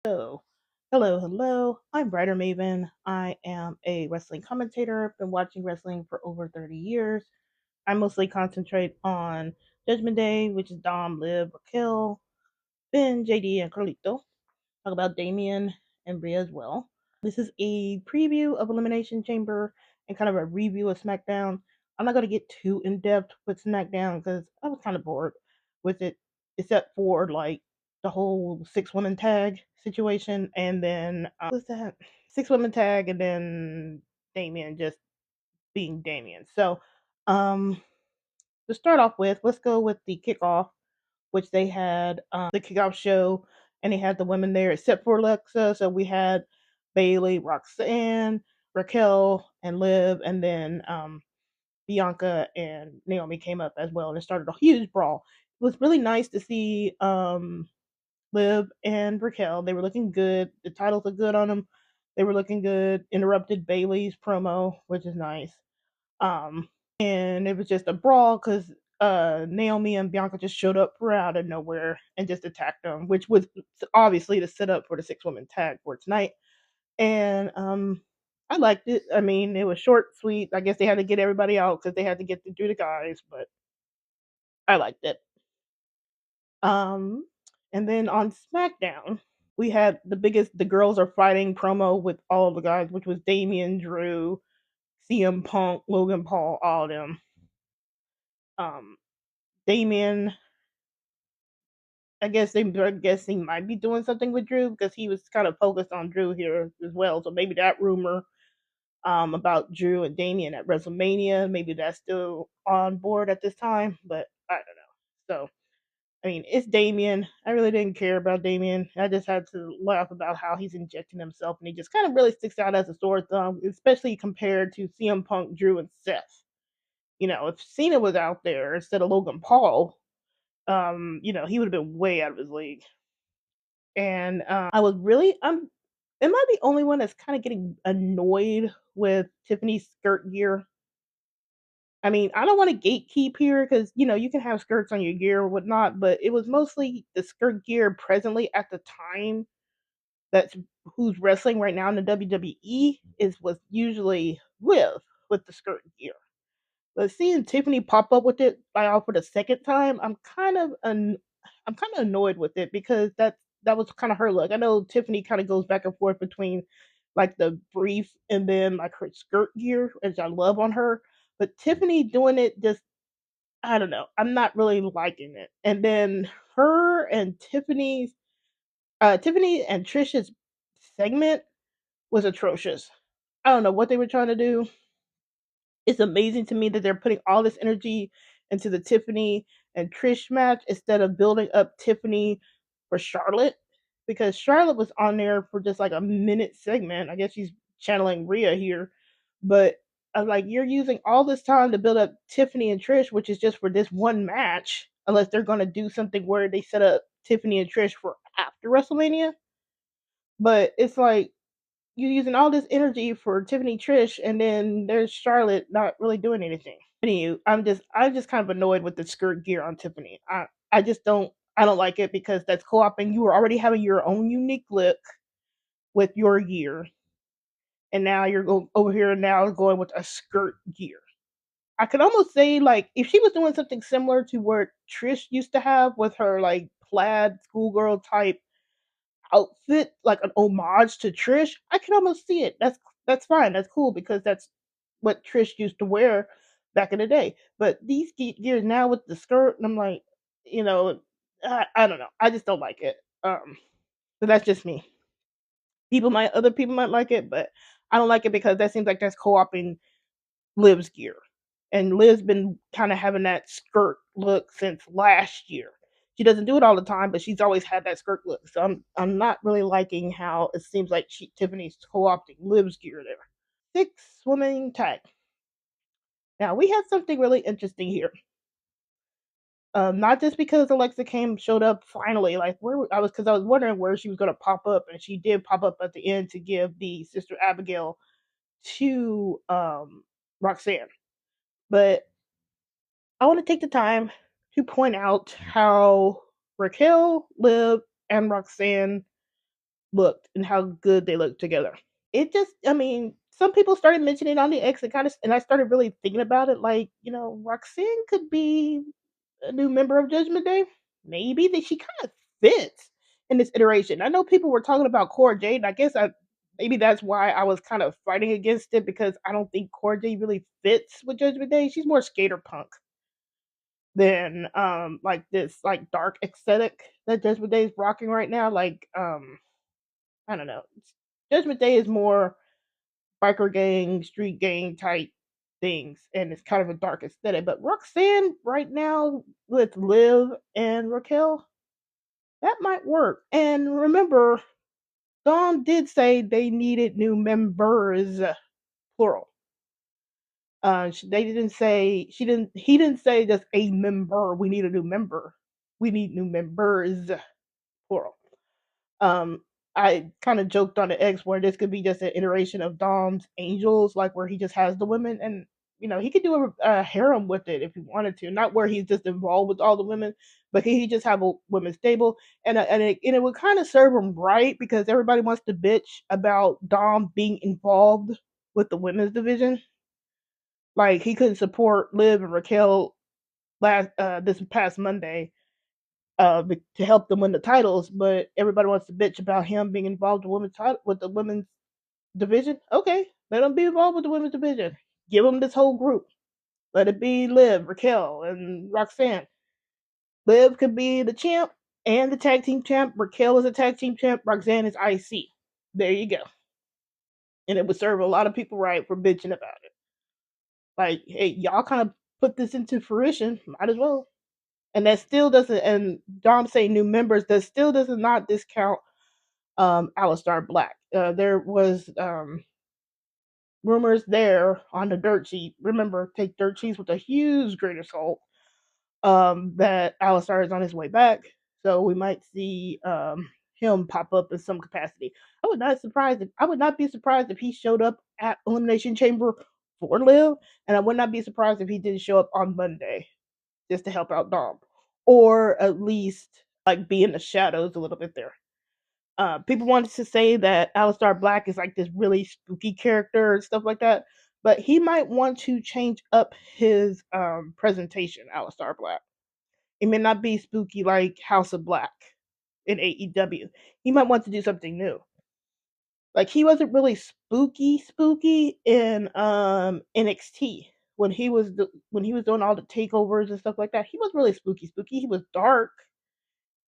Hello, hello. I'm WriterMaven. I am a wrestling commentator. I've been watching wrestling for over 30 years. I mostly concentrate on Judgment Day, which is Dom, Liv, Raquel, Ben, JD, and Carlito. Talk about Damien and Rhea as well. This is a preview of Elimination Chamber and kind of a review of SmackDown. I'm not going to get too in depth with SmackDown because I was kind of bored with it, except for like the whole six women tag situation, and then what's that? Six women tag, and then Damien just being Damien. So, um, to start off with, let's go with the kickoff, which they had the kickoff show, and they had the women there except for Alexa. So we had Bailey, Roxanne, Raquel, and Liv, and then Bianca and Naomi came up as well, and it started a huge brawl. It was really nice to see Liv and Raquel. They were looking good. The titles look good on them. They were looking good. Interrupted Bailey's promo, which is nice. And it was just a brawl because Naomi and Bianca just showed up for out of nowhere and just attacked them, which was obviously the setup for the six woman tag for tonight. And I liked it. I mean, it was short, sweet. I guess they had to get everybody out because they had to get to do the guys, but I liked it. Um, and then on SmackDown, we had the girls are fighting promo with all of the guys, which was Damian, Drew, CM Punk, Logan Paul, all of them. Um, Damien, I guess he might be doing something with Drew because he was kind of focused on Drew here as well. So maybe that rumor about Drew and Damien at WrestleMania, maybe that's still on board at this time, but I don't know. So I mean, it's Damien. I really didn't care about Damien. I just had to laugh about how he's injecting himself, and he just kind of really sticks out as a sore thumb, especially compared to CM Punk, Drew, and Seth. You know, if Cena was out there instead of Logan Paul, he would have been way out of his league. And I was really, am I the only one that's kind of getting annoyed with Tiffany's skirt gear? I mean, I don't want to gatekeep here because you can have skirts on your gear or whatnot, but it was mostly the skirt gear presently at the time that's who's wrestling right now in the WWE is was usually with the skirt gear. But seeing Tiffany pop up with it like for the second time, I'm kind of annoyed with it because that was kind of her look. I know Tiffany kind of goes back and forth between like the brief and then like her skirt gear, which I love on her. But Tiffany doing it just I don't know. I'm not really liking it. And then her and Tiffany and Trisha's segment was atrocious. I don't know what they were trying to do. It's amazing to me that they're putting all this energy into the Tiffany and Trish match instead of building up Tiffany for Charlotte because Charlotte was on there for just like a minute segment. I guess she's channeling Rhea here, but I'm like, you're using all this time to build up Tiffany and Trish, which is just for this one match, unless they're going to do something where they set up Tiffany and Trish for after WrestleMania. But it's like you're using all this energy for Tiffany Trish, and then there's Charlotte not really doing anything. Anywho, I'm just kind of annoyed with the skirt gear on Tiffany. I don't like it because that's co-oping. You were already having your own unique look with your gear, and now you're going over here and now going with a skirt gear. I could almost say like if she was doing something similar to what Trish used to have with her like plaid schoolgirl type outfit, like an homage to Trish, I can almost see it. That's fine. That's cool because that's what Trish used to wear back in the day. But these gears now with the skirt, and I'm like, you know, I don't know. I just don't like it. But that's just me. Other people might like it, but I don't like it because that seems like that's co-opting Liv's gear. And Liv's been kind of having that skirt look since last year. She doesn't do it all the time, but she's always had that skirt look. So I'm not really liking how it seems like Tiffany's co-opting Liv's gear there. Six woman tag. Now we have something really interesting here. Not just because Alexa came showed up finally, like where I was wondering where she was gonna pop up, and she did pop up at the end to give the sister Abigail to Roxanne. But I want to take the time to point out how Raquel, Liv, and Roxanne looked and how good they looked together. It just, I mean, some people started mentioning on the X and kind of, and I started really thinking about it. Like, Roxanne could be a new member of Judgment Day. Maybe that she kind of fits in this iteration. I know people were talking about Cora Jade, and I guess maybe that's why I was kind of fighting against it because I don't think Cora Jade really fits with Judgment Day. She's more skater punk than like this like dark aesthetic that Judgment Day is rocking right now. Like I don't know. Judgment Day is more biker gang, street gang type things, and it's kind of a dark aesthetic. But Roxanne right now with Liv and Raquel, that might work. And remember, Dawn did say they needed new members, plural. They didn't say she didn't. He didn't say just a member. We need a new member. We need new members, plural. Um, I kind of joked on the X where this could be just an iteration of Dom's Angels, like where he just has the women, and he could do a harem with it if he wanted to. Not where he's just involved with all the women, but he just have a women's stable, and it would kind of serve him right because everybody wants to bitch about Dom being involved with the women's division. Like he couldn't support Liv and Raquel last this past Monday to help them win the titles, but everybody wants to bitch about him being involved with the women's division. Okay, let him be involved with the women's division. Give him this whole group. Let it be Liv, Raquel, and Roxanne. Liv could be the champ and the tag team champ. Raquel is a tag team champ. Roxanne is IC. There you go. And it would serve a lot of people right for bitching about it. Like, hey, y'all kind of put this into fruition. Might as well. And that still doesn't, and Dom saying new members, that still does not discount Aleister Black. There was rumors there on the dirt sheet. Remember, take dirt sheets with a huge grain of salt. That Aleister is on his way back, so we might see him pop up in some capacity. I would not be surprised if he showed up at Elimination Chamber for Liv, and I would not be surprised if he didn't show up on Monday just to help out Dom, or at least like be in the shadows a little bit there. People wanted to say that Aleister Black is like this really spooky character and stuff like that, but he might want to change up his presentation. Aleister Black. It may not be spooky like House of Black in AEW. He might want to do something new. Like he wasn't really spooky in NXT when he was doing all the takeovers and stuff like that. He wasn't really spooky. He was dark,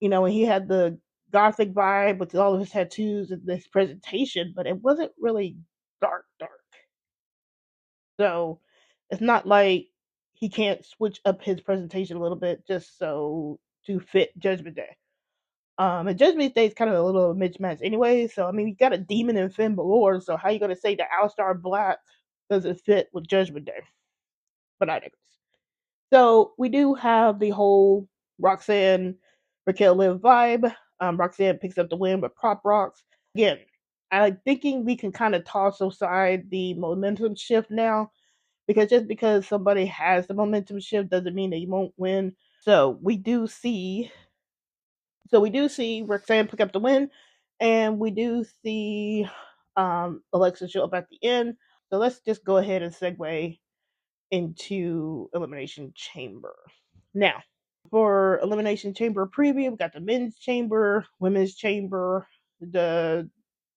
and he had the gothic vibe with all of his tattoos and this presentation, but it wasn't really dark. So it's not like he can't switch up his presentation a little bit just so to fit Judgment Day. And Judgment Day is kind of a little mismatch anyway. So I mean, you got a demon and Finn Balor. So how you gonna say that Aleister Black doesn't fit with Judgment Day? But I digress. So we do have the whole Roxanne Raquel Liv vibe. Roxanne picks up the win with prop rocks. Again, I'm thinking we can kind of toss aside the momentum shift now because just because somebody has the momentum shift doesn't mean they won't win. So we do see Roxanne pick up the win, and we do see Alexa show up at the end. So let's just go ahead and segue into Elimination Chamber. Now, for Elimination Chamber preview, we got the men's chamber, women's chamber, the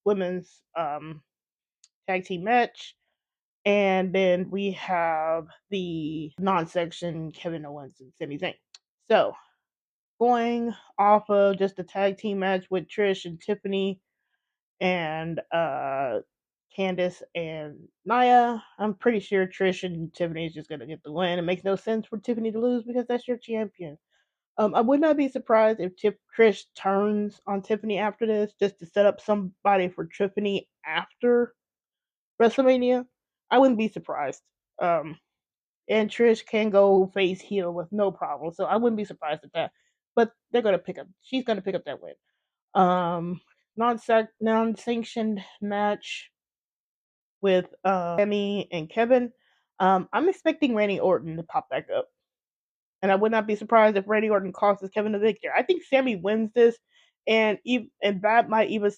women's tag team match, and then we have the non-section Kevin Owens and Sami Zayn. So, going off of just the tag team match with Trish and Tiffany and Candice and Nia, I'm pretty sure Trish and Tiffany is just gonna get the win. It makes no sense for Tiffany to lose because that's your champion. I would not be surprised if Trish turns on Tiffany after this, just to set up somebody for Tiffany after WrestleMania. I wouldn't be surprised. Um, and Trish can go face heel with no problem, so I wouldn't be surprised at that. But they're gonna pick up. She's gonna pick up that win. Non-sanctioned match with Sammy and Kevin. I'm expecting Randy Orton to pop back up. And I would not be surprised if Randy Orton costs Kevin the victory. I think Sammy wins this, and that might even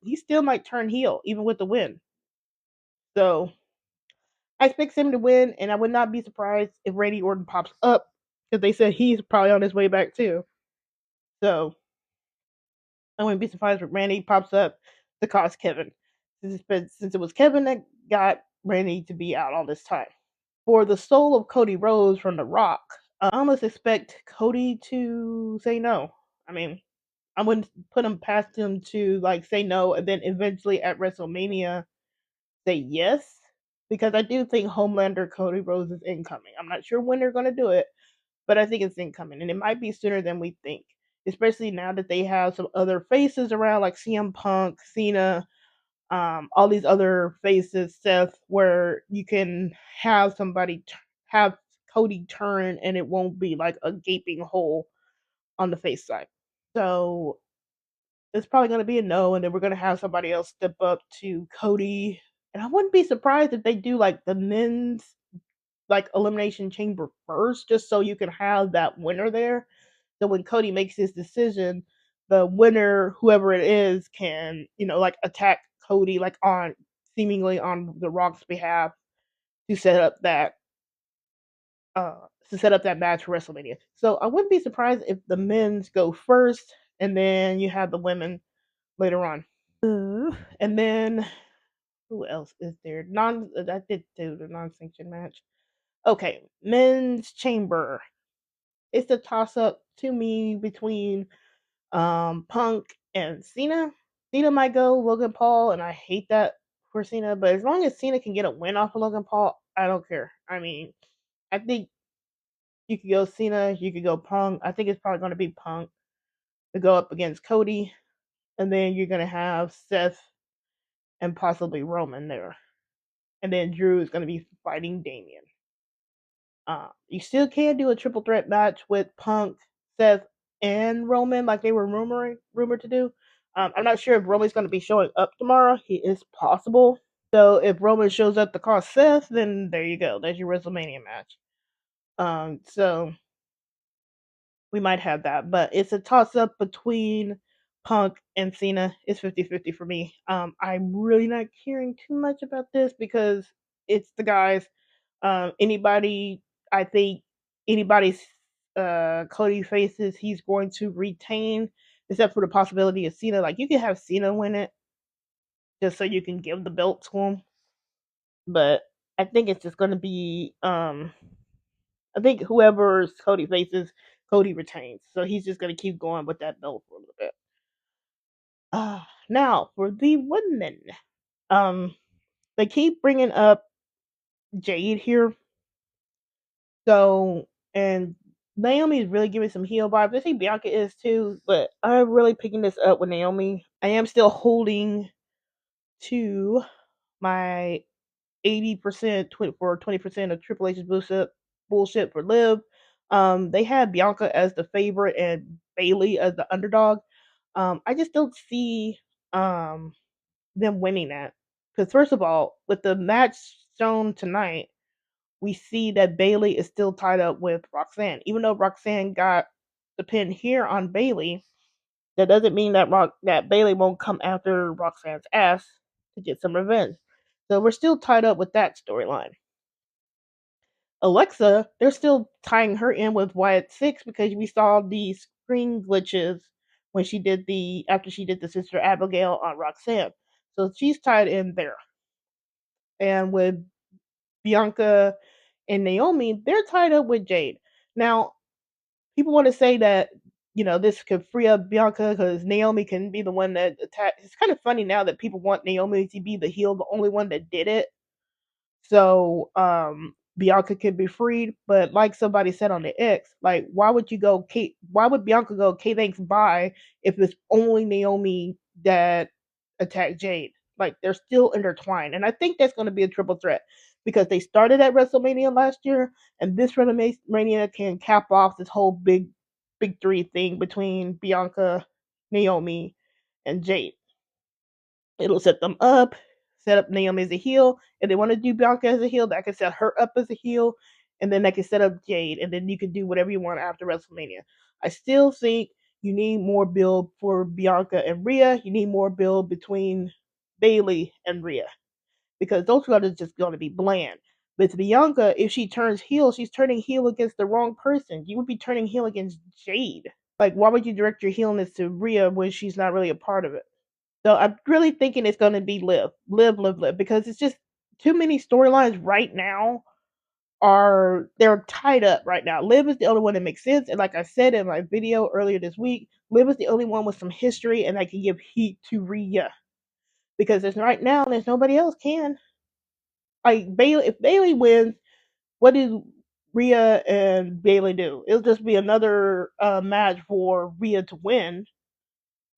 he still might turn heel even with the win. So I expect him to win, and I would not be surprised if Randy Orton pops up because they said he's probably on his way back too. So I wouldn't be surprised if Randy pops up to cost Kevin, since it was Kevin that got Randy to be out all this time. For the soul of Cody Rhodes from The Rock, I almost expect Cody to say no. I mean, I wouldn't put him past him to like say no and then eventually at WrestleMania say yes, because I do think Homelander Cody Rhodes is incoming. I'm not sure when they're going to do it, but I think it's incoming, and it might be sooner than we think. Especially now that they have some other faces around, like CM Punk, Cena, all these other faces, Seth, where you can have have Cody turn, and it won't be like a gaping hole on the face side. So it's probably going to be a no, and then we're going to have somebody else step up to Cody. And I wouldn't be surprised if they do like the men's like elimination chamber first, just so you can have that winner there. So when Cody makes his decision, the winner, whoever it is, can like attack Cody like on seemingly on the Rock's behalf to set up that uh match for WrestleMania. So I wouldn't be surprised if the men's go first, and then you have the women later on. And then who else is there? I did do the non-sanctioned match. Okay, men's chamber. It's a toss up to me between Punk and Cena. Cena might go Logan Paul, and I hate that for Cena, but as long as Cena can get a win off of Logan Paul, I don't care. I mean, I think you could go Cena, you could go Punk. I think it's probably going to be Punk to go up against Cody, and then you're going to have Seth and possibly Roman there. And then Drew is going to be fighting Damian. You still can do a triple threat match with Punk, Seth, and Roman, like they were rumored to do. I'm not sure if Roman's going to be showing up tomorrow. He is possible. So if Roman shows up to cost Seth, then there you go. That's your WrestleMania match. So we might have that, but it's a toss up between Punk and Cena. It's 50-50 for me. I'm really not caring too much about this because it's the guys. Anybody, I think anybody's Cody faces, he's going to retain, except for the possibility of Cena. Like you can have Cena win it, just so you can give the belt to him. But I think it's just going to be, I think whoever's Cody faces, Cody retains. So he's just going to keep going with that belt for a little bit. Now for the women, um, they keep bringing up Jade here. So, and Naomi's really giving some heel vibes. I think Bianca is too, but I'm really picking this up with Naomi. I am still holding to my 80% for 20% of Triple H's bullshit for Liv. They had Bianca as the favorite and Bailey as the underdog. I just don't see them winning that. Because first of all, with the match shown tonight, we see that Bailey is still tied up with Roxanne. Even though Roxanne got the pin here on Bailey, that doesn't mean that Bailey won't come after Roxanne's ass to get some revenge. So we're still tied up with that storyline. Alexa, they're still tying her in with Wyatt Six because we saw the screen glitches when after she did the Sister Abigail on Roxanne. So she's tied in there. And with Bianca and Naomi, they're tied up with Jade. Now, people want to say that this could free up Bianca because Naomi can be the one that attacks. It's kind of funny now that people want Naomi to be the heel, the only one that did it. So Bianca can be freed. But like somebody said on the X, like why would Bianca go okay thanks bye if it's only Naomi that attacked Jade? Like they're still intertwined. And I think that's going to be a triple threat because they started at WrestleMania last year, and this WrestleMania can cap off this whole big three thing between Bianca, Naomi, and Jade. It'll set them up, set up Naomi as a heel. If they want to do Bianca as a heel, that can set her up as a heel, and then they can set up Jade, and then you can do whatever you want after WrestleMania. I still think You need more build for Bianca and Rhea. You need more build between Bayley and Rhea because those two are just going to be bland. With Bianca, if she turns heel, she's turning heel against the wrong person. You would be turning heel against Jade. Like, why would you direct your heelness to Rhea when she's not really a part of it? So I'm really thinking it's going to be Liv, because it's just too many storylines right now they're tied up right now. Liv is the only one that makes sense, and like I said in my video earlier this week, Liv is the only one with some history and that can give heat to Rhea because there's right now there's nobody else can. Like Bayley, if Bayley wins, what do Rhea and Bayley do? It'll just be another match for Rhea to win,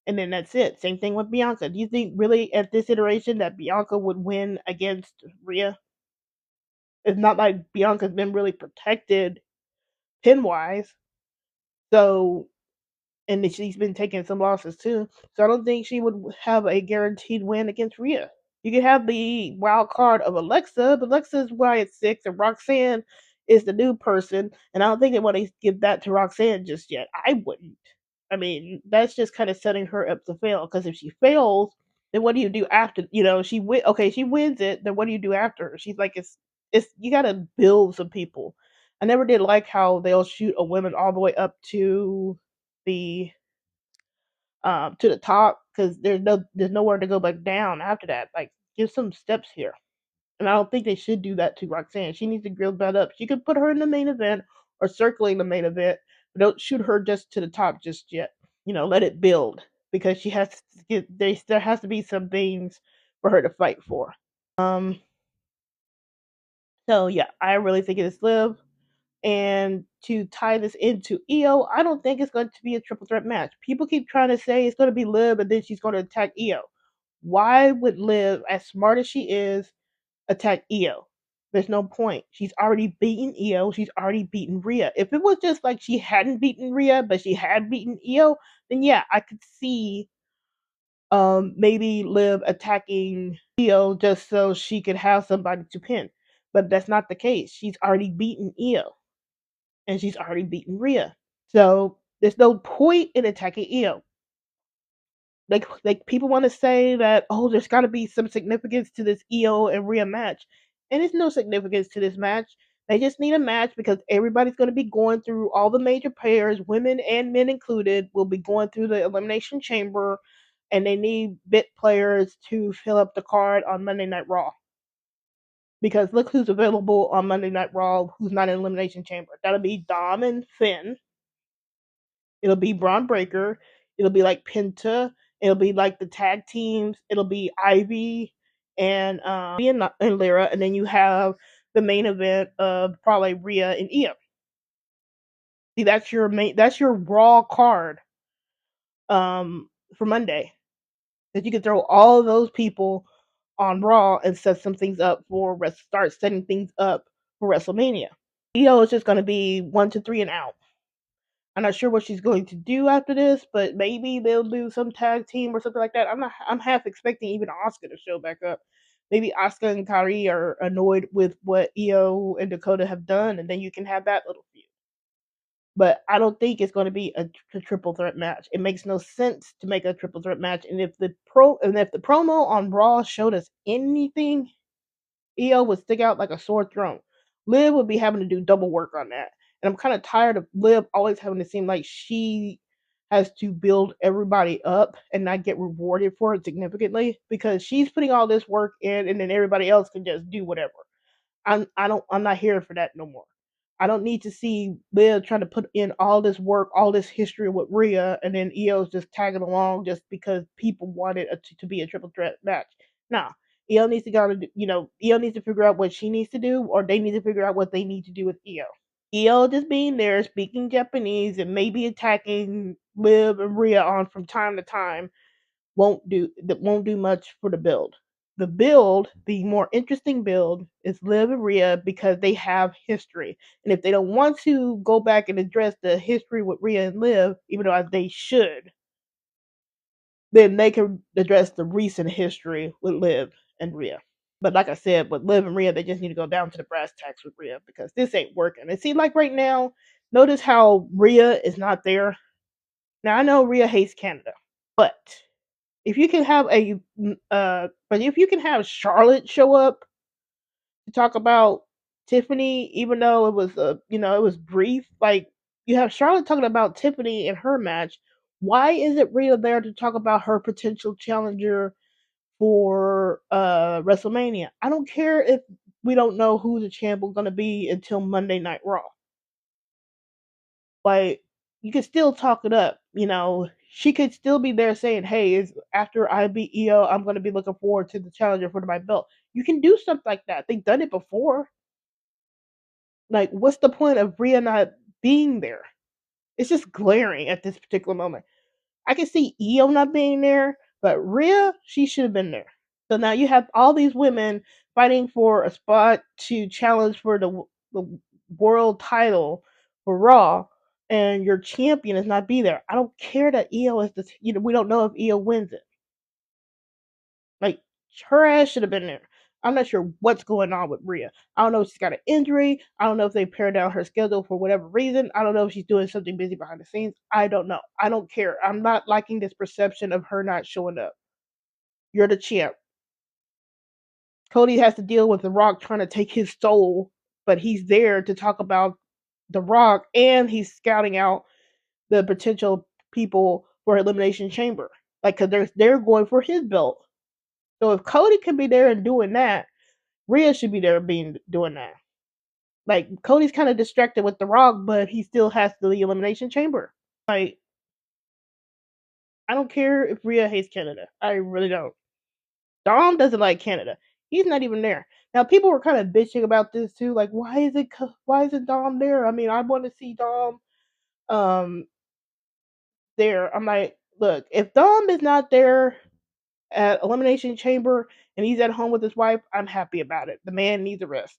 and then that's it. Same thing with Bianca. Do you think really at this iteration that Bianca would win against Rhea? It's not like Bianca's been really protected pin wise. So, and she's been taking some losses too. So I don't think she would have a guaranteed win against Rhea. You could have the wild card of Alexa, but Alexa's why it's 6, and Roxanne is the new person, and I don't think they want to give that to Roxanne just yet. I wouldn't. I mean, that's just kind of setting her up to fail. Because if she fails, then what do you do after? She wins it. Then what do you do after? She's like, it's you got to build some people. I never did like how they'll shoot a woman all the way up the to the top because there's nowhere to go back down after that. Like, give some steps here. And I don't think they should do that to Roxanne. She needs to build that up. You could put her in the main event or circling the main event, but don't shoot her just to the top just yet. Let it build because she has to there has to be some things for her to fight for. Um so yeah, I really think it is Liv. And to tie this into Iyo, I don't think it's going to be a triple threat match. People keep trying to say it's going to be Liv and then she's going to attack Iyo. Why would Liv, as smart as she is, attack Iyo? There's no point. She's already beaten Iyo. She's already beaten Rhea. If it was just like she hadn't beaten Rhea, but she had beaten Iyo, then yeah, I could see maybe Liv attacking Iyo just so she could have somebody to pin. But that's not the case. She's already beaten Iyo and she's already beaten Rhea. So there's no point in attacking Iyo. Like people want to say that, oh, there's got to be some significance to this Iyo and Rhea match, and there's no significance to this match. They just need a match because everybody's going to be going through all the major players, women and men included, will be going through the Elimination Chamber, and they need bit players to fill up the card on Monday Night Raw. Because look who's available on Monday Night Raw who's not in Elimination Chamber. That'll be Dom and Finn. It'll be Braun Breaker. It'll be like Penta. It'll be like the tag teams. It'll be Ivy and Lyra, and then you have the main event of probably Rhea and Iyo. See, that's your Raw card for Monday. That you can throw all of those people on Raw and set some things up start setting things up for WrestleMania. Iyo is just going to be 1 to 3 and out. I'm not sure what she's going to do after this, but maybe they'll do some tag team or something like that. I'm half expecting even Asuka to show back up. Maybe Asuka and Kairi are annoyed with what Iyo and Dakota have done, and then you can have that little feud. But I don't think it's going to be a triple threat match. It makes no sense to make a triple threat match. And if the promo on Raw showed us anything, Iyo would stick out like a sore thumb. Liv would be having to do double work on that. And I'm kind of tired of Liv always having to seem like she has to build everybody up and not get rewarded for it significantly because she's putting all this work in and then everybody else can just do whatever. I'm not here for that no more. I don't need to see Liv trying to put in all this work, all this history with Rhea, and then Io's just tagging along just because people wanted to be a triple threat match. Nah, Iyo needs to Iyo needs to figure out what she needs to do, or they need to figure out what they need to do with Iyo. Iyo just being there, speaking Japanese, and maybe attacking Liv and Rhea on from time to time won't do much for the build. The more interesting build, is Liv and Rhea because they have history. And if they don't want to go back and address the history with Rhea and Liv, even though they should, then they can address the recent history with Liv and Rhea. But like I said, with Liv and Rhea, they just need to go down to the brass tacks with Rhea because this ain't working. It seems like right now, notice how Rhea is not there. Now I know Rhea hates Canada, but if you can have but if you can have Charlotte show up to talk about Tiffany, even though it was it was brief, like you have Charlotte talking about Tiffany in her match. Why isn't Rhea there to talk about her potential challenger for WrestleMania? I don't care if we don't know who the champ is going to be until Monday Night Raw. Like you could still talk it up, you know. She could still be there saying, "Hey, is after I beat Iyo, I'm going to be looking forward to the challenger for my belt." You can do stuff like that. They've done it before. Like, what's the point of Rhea not being there? It's just glaring at this particular moment. I can see Iyo not being there, but Rhea, she should have been there. So now you have all these women fighting for a spot to challenge for the world title for Raw, and your champion is not be there. I don't care that Iyo is the we don't know if Iyo wins it. Like her ass should have been there. I'm not sure what's going on with Rhea. I don't know if she's got an injury. I don't know if they pared down her schedule for whatever reason. I don't know if she's doing something busy behind the scenes. I don't know. I don't care. I'm not liking this perception of her not showing up. You're the champ. Cody has to deal with The Rock trying to take his soul, but he's there to talk about The Rock and he's scouting out the potential people for Elimination Chamber. Like, cause they're going for his belt. So if Cody can be there and doing that, Rhea should be there doing that. Like Cody's kind of distracted with The Rock, but he still has the Elimination Chamber. Like I don't care if Rhea hates Canada. I really don't. Dom doesn't like Canada. He's not even there. Now people were kind of bitching about this too. Like why isn't Dom there? I mean, I want to see Dom um there. I'm like, look, if Dom is not there at Elimination Chamber and he's at home with his wife, I'm happy about it. The man needs a rest.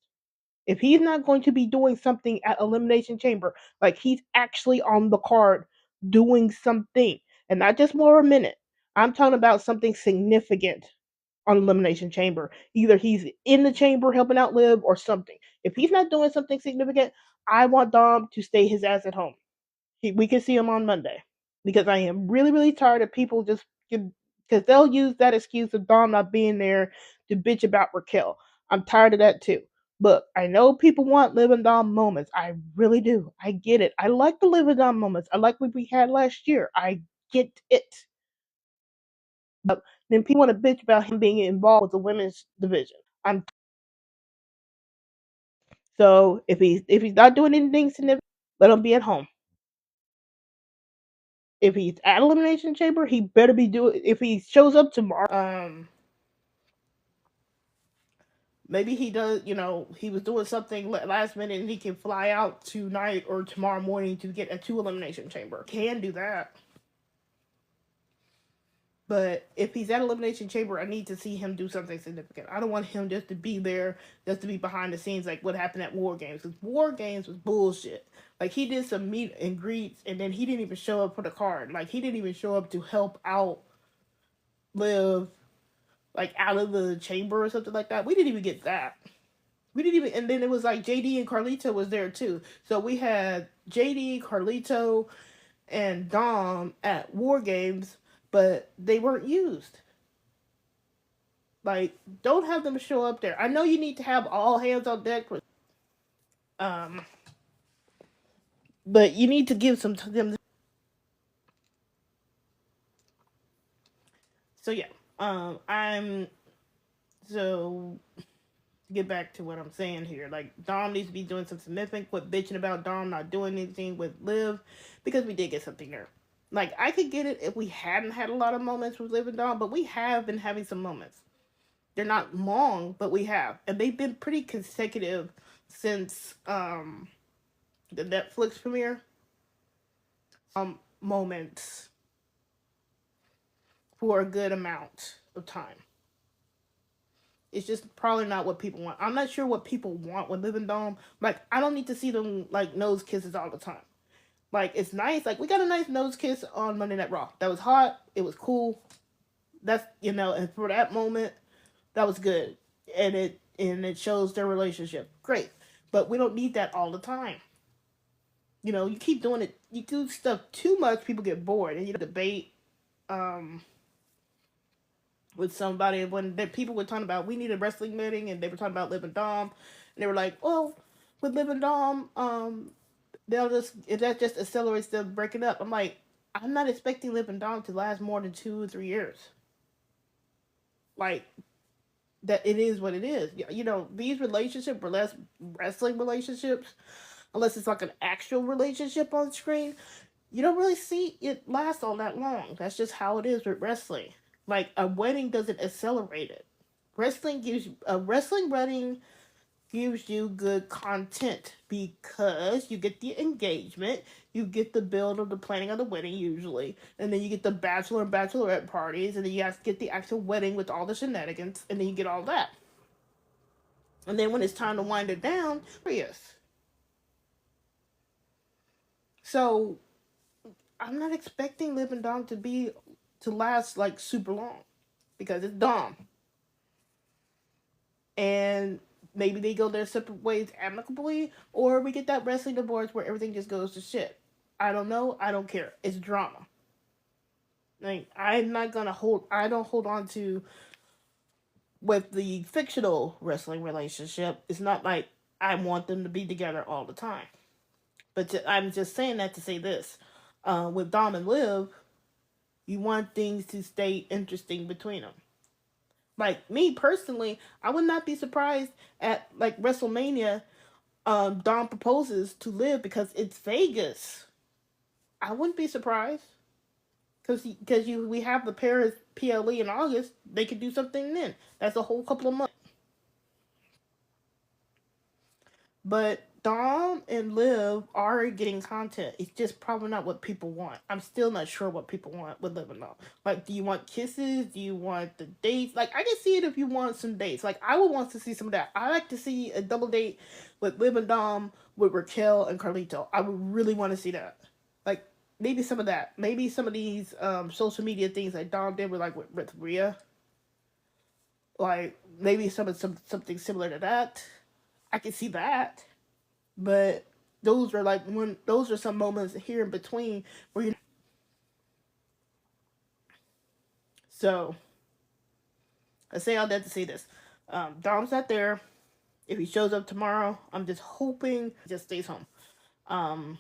If he's not going to be doing something at Elimination Chamber, like he's actually on the card doing something, and not just for a minute. I'm talking about something significant on Elimination Chamber. Either he's in the chamber helping out Liv or something. If he's not doing something significant, I want Dom to stay his ass at home. We can see him on Monday because I am really, really tired of people just because they'll use that excuse of Dom not being there to bitch about Raquel. I'm tired of that too. Look, I know people want Liv and Dom moments. I really do. I get it. I like the Liv and Dom moments. I like what we had last year. I get it. But then people want to bitch about him being involved with the women's division. I'm so if he's not doing anything significant, let him be at home. If he's at Elimination Chamber, he better be doing. If he shows up tomorrow, maybe he does. You know, he was doing something last minute, and he can fly out tonight or tomorrow morning to get to Elimination Chamber. Can do that. But if he's at Elimination Chamber, I need to see him do something significant. I don't want him just to be there, just to be behind the scenes like what happened at War Games. Because War Games was bullshit. Like, he did some meet and greets, and then he didn't even show up for the card. Like, he didn't even show up to help out Liv, like, out of the chamber or something like that. We didn't even get that. We didn't even, and then it was like JD and Carlito was there too. So we had JD, Carlito, and Dom at War Games, but they weren't used. Like, don't have them show up there. I know you need to have all hands on deck, um, but you need to give some to them. So yeah, I'm so to get back to what I'm saying here. Like, Dom needs to be doing some significant. Quit bitching about Dom not doing anything with Liv, because we did get something there. Like, I could get it if we hadn't had a lot of moments with Liv and Dom, but we have been having some moments. They're not long, but we have, and they've been pretty consecutive since the Netflix premiere. Moments for a good amount of time. It's just probably not what people want. I'm not sure what people want with Liv and Dom. Like, I don't need to see them like nose kisses all the time. Like, it's nice. Like, we got a nice nose kiss on Monday Night Raw. That was hot. It was cool. That's, and for that moment, that was good. And it shows their relationship. Great. But we don't need that all the time. You keep doing it. You do stuff too much, people get bored, and you debate um, with somebody when people were talking about we need a wrestling meeting, and they were talking about Liv and Dom, and they were like, "Well, with Liv and Dom, they'll just if that just accelerates them breaking up." I'm like, I'm not expecting Liv and Dom to last more than 2 or 3 years. Like that, it is what it is. These relationships were less wrestling relationships, unless it's like an actual relationship on screen. You don't really see it last all that long. That's just how it is with wrestling. Like a wedding doesn't accelerate it. Wrestling gives a wrestling wedding gives you good content because you get the engagement, you get the build of the planning of the wedding usually, and then you get the bachelor and bachelorette parties, and then you have to get the actual wedding with all the shenanigans, and then you get all that. And then when it's time to wind it down, yes. So I'm not expecting Liv and Dom to last like super long because it's Dom. And maybe they go their separate ways amicably, or we get that wrestling divorce where everything just goes to shit. I don't know. I don't care. It's drama. Like I'm not gonna hold. I don't hold on to with the fictional wrestling relationship. It's not like I want them to be together all the time. But I'm just saying that to say this. With Dom and Liv, you want things to stay interesting between them. Like me personally, I would not be surprised at like WrestleMania. Dom proposes to Liv because it's Vegas. I wouldn't be surprised because we have the Paris PLE in August. They could do something then. That's a whole couple of months. But Dom and Liv are getting content. It's just probably not what people want. I'm still not sure what people want with Liv and Dom. Like, do you want kisses? Do you want the dates? Like, I can see it if you want some dates. Like, I would want to see some of that. I like to see a double date with Liv and Dom with Raquel and Carlito. I would really want to see that. Like, maybe some of that. Maybe some of these social media things like Dom did with like with Rhea. Like, maybe something similar to that. I can see that. But those are some moments here in between where you. So I say all that to say this. Dom's not there. If he shows up tomorrow, I'm just hoping he just stays home. Um,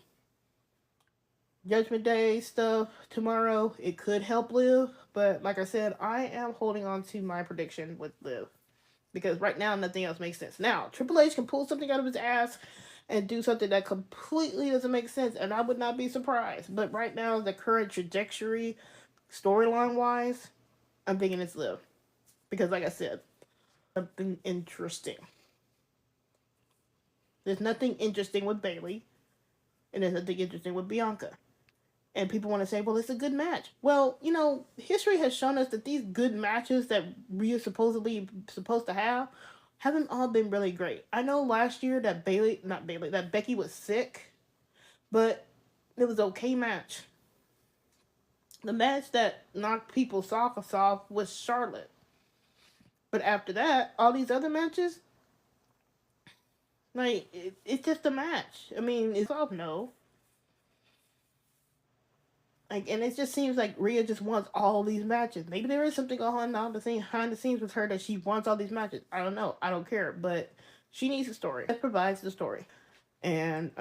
Judgment Day stuff tomorrow, it could help Liv, but like I said, I am holding on to my prediction with Liv because right now nothing else makes sense. Now Triple H can pull something out of his ass and do something that completely doesn't make sense, and I would not be surprised. But right now, the current trajectory, storyline wise, I'm thinking it's Liv because, like I said, something interesting. There's nothing interesting with Bayley, and there's nothing interesting with Bianca. And people want to say, well, it's a good match. Well, history has shown us that these good matches that Rhea supposedly supposed to have haven't all been really great. I know last year that that Becky was sick, but it was an okay match. The match that knocked people's socks off was Charlotte. But after that, all these other matches, like, it's just a match. I mean, it's off, no. Like, and it just seems like Rhea just wants all these matches. Maybe there is something going on behind the scenes with her that she wants all these matches. I don't know. I don't care. But she needs a story. That provides the story. And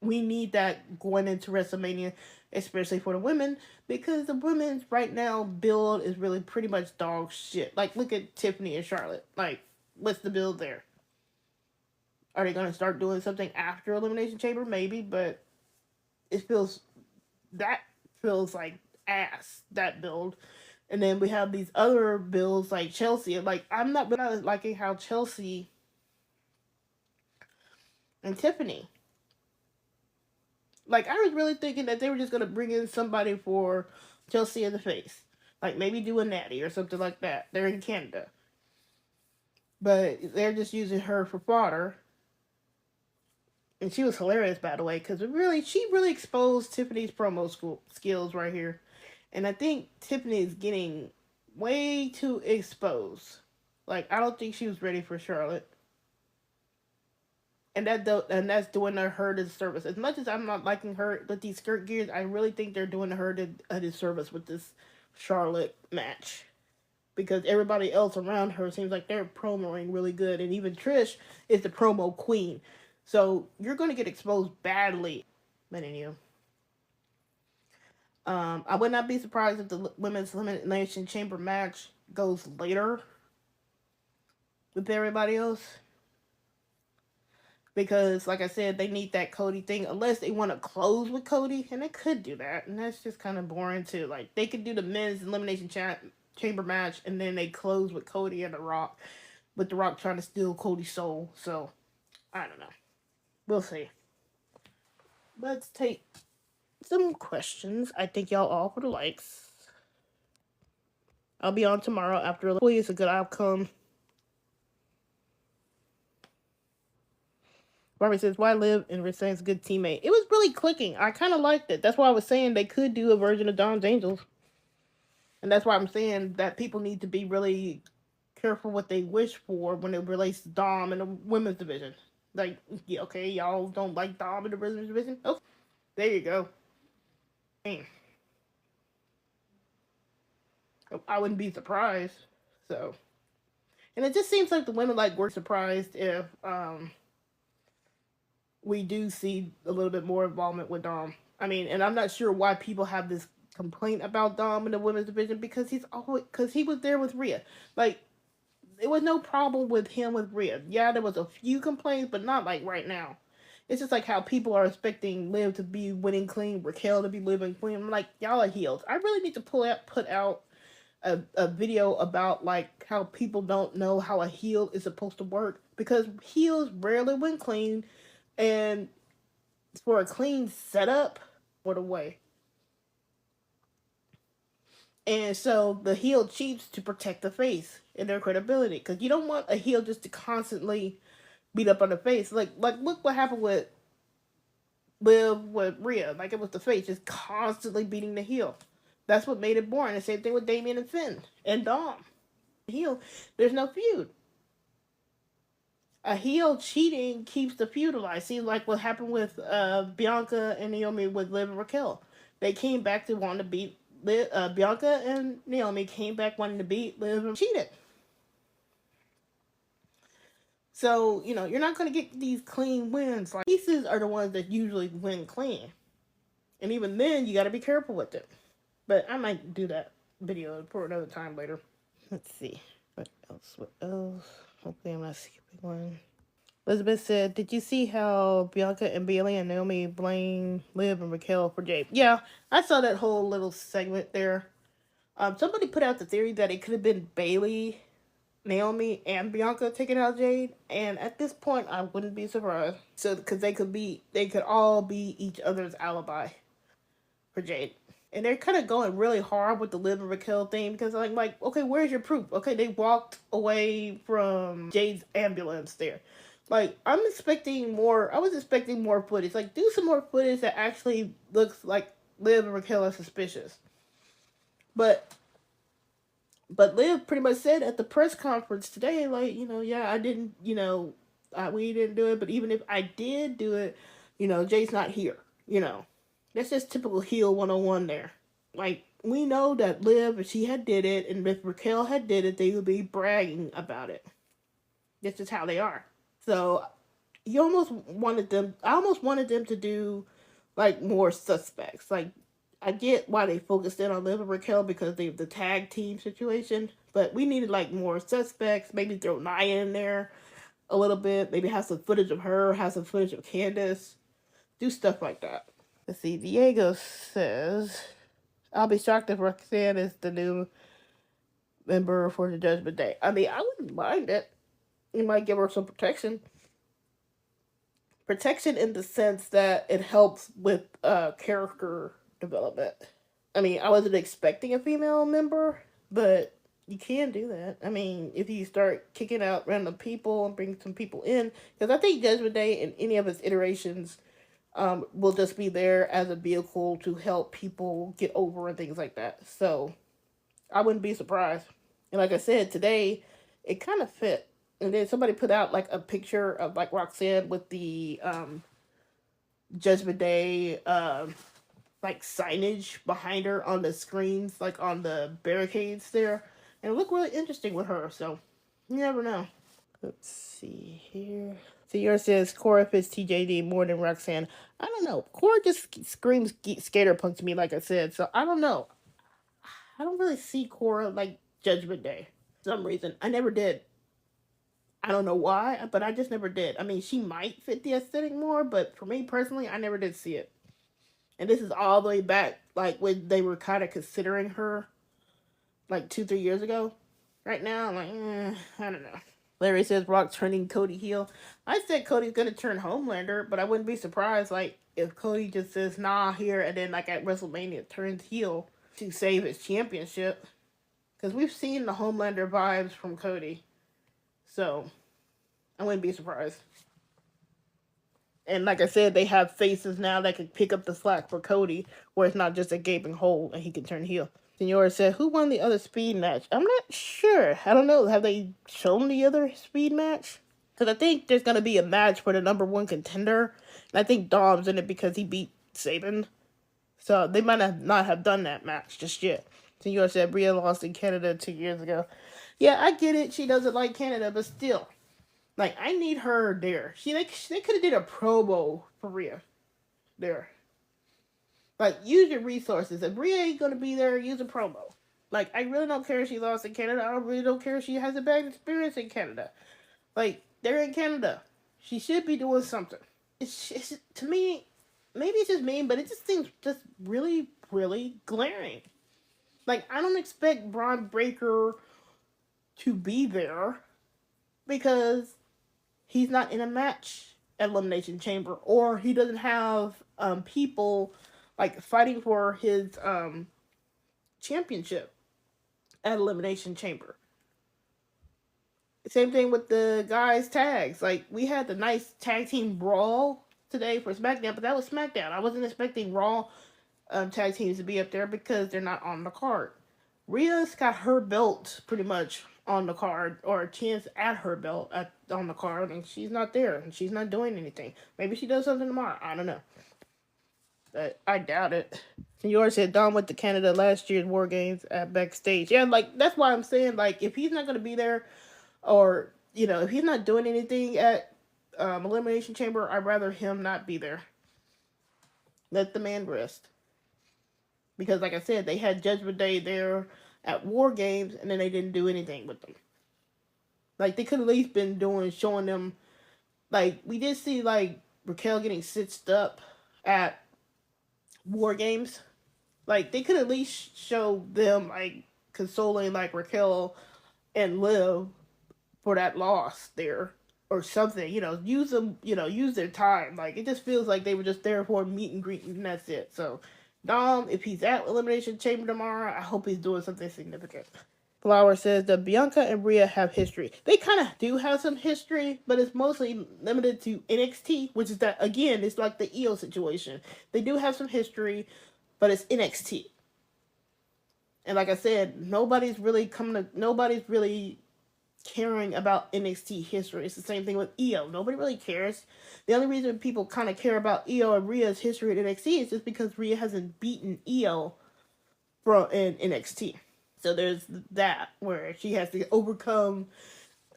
we need that going into WrestleMania, especially for the women, because the women's right now build is really pretty much dog shit. Like, look at Tiffany and Charlotte. Like, what's the build there? Are they going to start doing something after Elimination Chamber? Maybe, but it that feels like ass, that build. And then we have these other builds like Chelsea. Like, I'm not really liking how Chelsea and Tiffany. Like, I was really thinking that they were just gonna bring in somebody for Chelsea in the face, like maybe do a Natty or something like that. They're in Canada, but they're just using her for fodder. And she was hilarious, by the way, because she really exposed Tiffany's promo skills right here, and I think Tiffany is getting way too exposed. Like, I don't think she was ready for Charlotte. And that's doing her disservice. As much as I'm not liking her with these skirt gears, I really think they're doing her a disservice with this Charlotte match, because everybody else around her seems like they're promoing really good, and even Trish is the promo queen. So you're going to get exposed badly. But anyway, I would not be surprised if the women's elimination chamber match goes later with everybody else, because like I said, they need that Cody thing, unless they want to close with Cody, and they could do that, and that's just kind of boring too. Like, they could do the men's elimination chamber match, and then they close with Cody and The Rock, with The Rock trying to steal Cody's soul. So I don't know, we'll see. Let's take some questions. I thank y'all all for the likes. I'll be on tomorrow after. Hopefully it's a good outcome. Barbie says, why Liv and Roxanne's a good teammate? It was really clicking. I kind of liked it. That's why I was saying they could do a version of Dom's Angels. And that's why I'm saying that people need to be really careful what they wish for when it relates to Dom in the women's division. Like, yeah, okay, y'all don't like Dom in the women's division? Okay, there you go. Man. I wouldn't be surprised. So, and it just seems like the women were surprised if we do see a little bit more involvement with Dom. I mean, and I'm not sure why people have this complaint about Dom in the women's division, because he was there with Rhea. Like, there was no problem with him with Rhea. Yeah, there was a few complaints, but not like right now. It's just like how people are expecting Liv to be winning clean, Raquel to be living clean. I'm like, y'all are heels. I really need to put out a video about like how people don't know how a heel is supposed to work, because heels rarely win clean, and for a clean setup, for the way. And so the heel cheats to protect the face and their credibility, because you don't want a heel just to constantly beat up on the face. Like look what happened with Liv with Rhea. Like, it was the face just constantly beating the heel. That's what made it boring. The same thing with Damien and Finn and Dom. Heel, there's no feud. A heel cheating keeps the feud alive. See, like what happened with Bianca and Naomi with Liv and Raquel. They came back to wanting to beat Bianca, and Naomi came back wanting to beat Liv and cheated. So, you're not going to get these clean wins. Like, pieces are the ones that usually win clean. And even then, you got to be careful with it. But I might do that video for another time later. Let's see. What else? Hopefully I'm not skipping one. Elizabeth said, did you see how Bianca and Bailey and Naomi blame Liv and Raquel for Jade? Yeah, I saw that whole little segment there. Somebody put out the theory that it could have been Bailey, Naomi, and Bianca taking out Jade, and at this point, I wouldn't be surprised. So, because they could all be each other's alibi for Jade. And they're kind of going really hard with the Liv and Raquel thing, because I'm like, okay, where's your proof? Okay, they walked away from Jade's ambulance there. Like, I was expecting more footage. Like, do some more footage that actually looks like Liv and Raquel are suspicious. But Liv pretty much said at the press conference today, like, yeah, I didn't, we didn't do it, but even if I did do it, Jade's not here, That's just typical heel 101 there. Like, we know that Liv, if she had did it, and if Raquel had did it, they would be bragging about it. That's just how they are. So, I almost wanted them to do, like, more suspects. Like, I get why they focused in on Liv and Raquel, because they have the tag team situation, but we needed, like, more suspects. Maybe throw Nia in there a little bit. Maybe have some footage of her, have some footage of Candace. Do stuff like that. Let's see, Diego says, I'll be shocked if Roxanne is the new member for the Judgment Day. I mean, I wouldn't mind it. You might give her some protection. Protection in the sense that it helps with character development. I mean, I wasn't expecting a female member, but you can do that. I mean, if you start kicking out random people and bring some people in, because I think Judgment Day in any of its iterations will just be there as a vehicle to help people get over and things like that. So I wouldn't be surprised. And like I said, today, it kind of fit. And then somebody put out like a picture of like Roxanne with the Judgment Day like signage behind her on the screens, like on the barricades there, and it looked really interesting with her. So you never know. Let's see here. So yours says Cora fits TJD more than Roxanne. I don't know. Cora just screams skater punk to me, like I said. So I don't know. I don't really see Cora like Judgment Day for some reason. I never did. I don't know why, but I just never did. I mean, she might fit the aesthetic more, but for me personally, I never did see it. And this is all the way back, like when they were kind of considering her, like 2, 3 years ago. Right now, I'm like, I don't know. Larry says Rock turning Cody heel. I said Cody's gonna turn Homelander, but I wouldn't be surprised like if Cody just says nah here and then like at WrestleMania turns heel to save his championship. Because we've seen the Homelander vibes from Cody. So I wouldn't be surprised. And like I said, they have faces now that can pick up the slack for Cody, where it's not just a gaping hole and he can turn heel. Senora said, "Who won the other speed match?" I'm not sure. I don't know. Have they shown the other speed match? Because I think there's going to be a match for the number one contender. And I think Dom's in it because he beat Sabin. So they might not have done that match just yet. Senora said, Rhea lost in Canada 2 years ago. Yeah, I get it. She doesn't like Canada, but still. Like, I need her there. They could have did a promo for Rhea there. Like, use your resources. If Rhea ain't gonna be there, use a promo. Like, I really don't care if she lost in Canada. I really don't care if she has a bad experience in Canada. Like, they're in Canada. She should be doing something. It's to me, maybe it's just me, but it just seems just really, really glaring. Like, I don't expect Braun Breaker to be there because he's not in a match at Elimination Chamber, or he doesn't have people like fighting for his championship at Elimination Chamber. Same thing with the guys' tags. Like, we had the nice tag team brawl today for SmackDown, but that was SmackDown. I wasn't expecting Raw tag teams to be up there because they're not on the card. Rhea's got her belt pretty much on the card, or a chance at her belt on the card, and she's not there, and she's not doing anything. Maybe she does something tomorrow. I don't know. But I doubt it. Senor said Don went to Canada last year's War Games at backstage. Yeah, like, that's why I'm saying, like, if he's not going to be there, or, you know, if he's not doing anything at Elimination Chamber, I'd rather him not be there. Let the man rest. Because, like I said, they had Judgment Day there at War Games, and then they didn't do anything with them. Like, they could have at least been showing them, like, we did see, like, Raquel getting stitched up at War Games. Like, they could at least show them, like, consoling, like, Raquel and Liv for that loss there. Or something, you know, use them, you know, use their time. Like, it just feels like they were just there for a meet and greet, and that's it. So, Dom, if he's at Elimination Chamber tomorrow, I hope he's doing something significant. Flower says that Bianca and Rhea have history. They kind of do have some history, but it's mostly limited to NXT, which is that, again, it's like the Iyo situation. They do have some history, but it's NXT. And like I said, nobody's really caring about NXT history. It's the same thing with Iyo. Nobody really cares. The only reason people kind of care about Iyo and Rhea's history at NXT is just because Rhea hasn't beaten Iyo in NXT. So there's that, where she has to overcome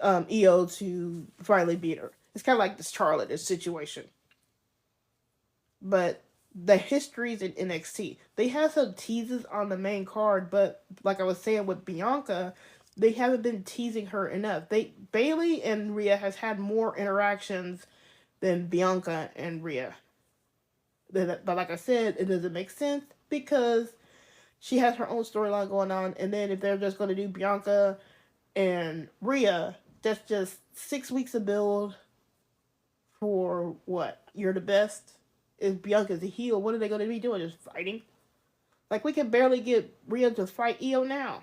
Iyo to finally beat her. It's kind of like this Charlotte situation. But the histories in NXT, they have some teases on the main card, but like I was saying with Bianca, they haven't been teasing her enough. Bayley and Rhea has had more interactions than Bianca and Rhea. But like I said, it doesn't make sense because she has her own storyline going on, and then if they're just going to do Bianca and Rhea, that's just 6 weeks of build for what? You're the best? If Bianca's a heel, what are they going to be doing? Just fighting? Like, we can barely get Rhea to fight Iyo now.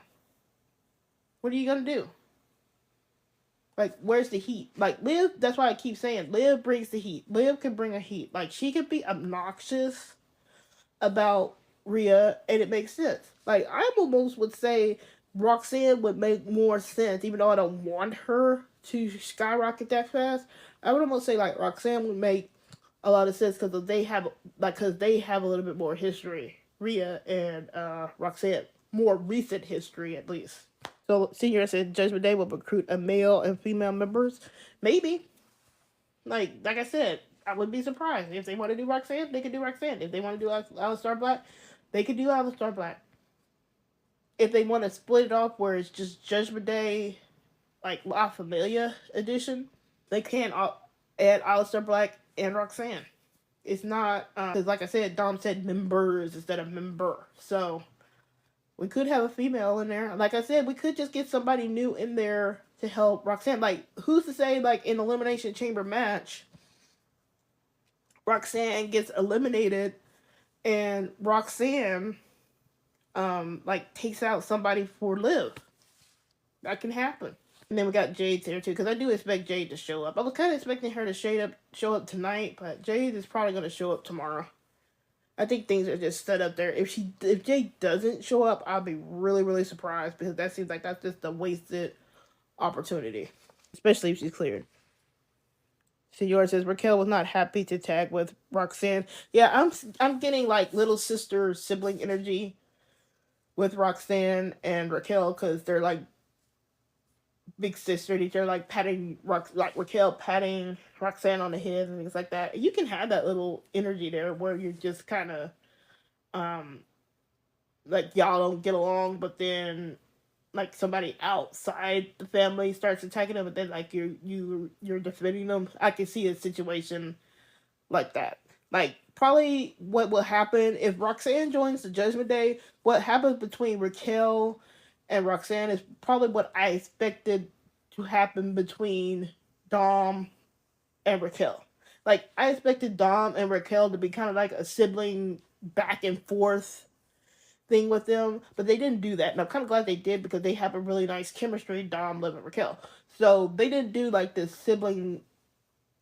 What are you going to do? Like, where's the heat? Like, Liv, that's why I keep saying, Liv brings the heat. Liv can bring a heat. Like, she could be obnoxious about Rhea, and it makes sense. Like, I almost would say Roxanne would make more sense, even though I don't want her to skyrocket that fast. I would almost say like Roxanne would make a lot of sense because they have a little bit more history. Rhea and Roxanne, more recent history at least. So Senior said Judgment Day will recruit a male and female members. Maybe. Like I said, I wouldn't be surprised. If they want to do Roxanne, they could do Roxanne. If they want to do Aleister Black, they could do Aleister Black. If they want to split it off where it's just Judgment Day, like La Familia edition, they can add Aleister Black and Roxanne. It's not because, like I said, Dom said members instead of member, so we could have a female in there. Like I said, we could just get somebody new in there to help Roxanne. Like, who's to say, like, in Elimination Chamber match, Roxanne gets eliminated and Roxanne, like, takes out somebody for Liv. That can happen. And then we got Jade there, too, because I do expect Jade to show up. I was kind of expecting her to show up tonight, but Jade is probably going to show up tomorrow. I think things are just set up there. If Jade doesn't show up, I'll be really, really surprised because that seems like that's just a wasted opportunity, especially if she's cleared. Senor says Raquel was not happy to tag with Roxanne. Yeah, I'm getting like little sister sibling energy with Roxanne and Raquel because they're like big sister. They're like patting Raquel patting Roxanne on the head and things like that. You can have that little energy there where you're just kind of like y'all don't get along, but then like somebody outside the family starts attacking them, but then like you're defending them. I can see a situation like that. Like probably what will happen if Roxanne joins the Judgment Day. What happens between Raquel and Roxanne is probably what I expected to happen between Dom and Raquel. Like I expected Dom and Raquel to be kind of like a sibling back and forth thing with them, but they didn't do that. And I'm kind of glad they did because they have a really nice chemistry, Dom, Liv, and Raquel. So they didn't do like the sibling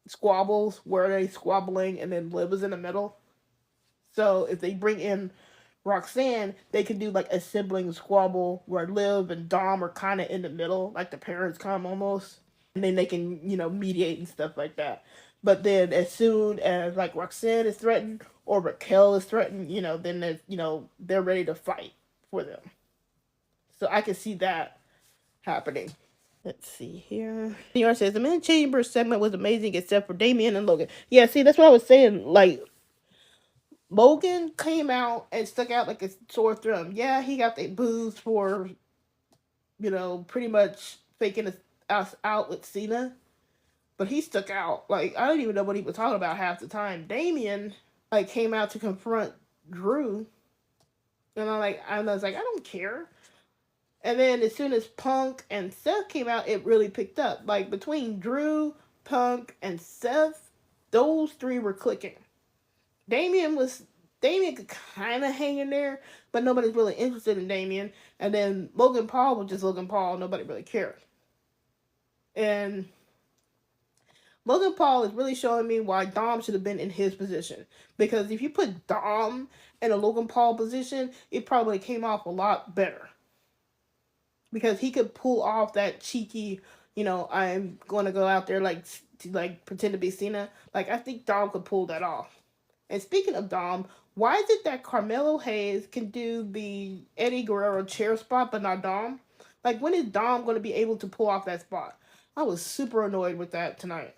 squabbles where they squabbling and then Liv is in the middle. So if they bring in Roxanne, they can do like a sibling squabble where Liv and Dom are kind of in the middle, like the parents come almost, and then they can mediate and stuff like that. But then as soon as like Roxanne is threatened or Raquel is threatened, then they're ready to fight for them. So I can see that happening. Let's see here. Senor says the Men Chamber segment was amazing except for Damian and Logan. Yeah, see, that's what I was saying. Like, Logan came out and stuck out like a sore thumb. Yeah, he got the booze for, pretty much faking us out with Cena. But he stuck out. Like, I didn't even know what he was talking about half the time. Damian, like, came out to confront Drew. And I was like, I don't care. And then as soon as Punk and Seth came out, it really picked up. Like, between Drew, Punk, and Seth, those three were clicking. Damian could kind of hang in there, but nobody's really interested in Damian. And then Logan Paul was just Logan Paul. Nobody really cared. And Logan Paul is really showing me why Dom should have been in his position. Because if you put Dom in a Logan Paul position, it probably came off a lot better. Because he could pull off that cheeky, I'm going to go out there to pretend to be Cena. Like, I think Dom could pull that off. And speaking of Dom, why is it that Carmelo Hayes can do the Eddie Guerrero chair spot, but not Dom? Like, when is Dom going to be able to pull off that spot? I was super annoyed with that tonight.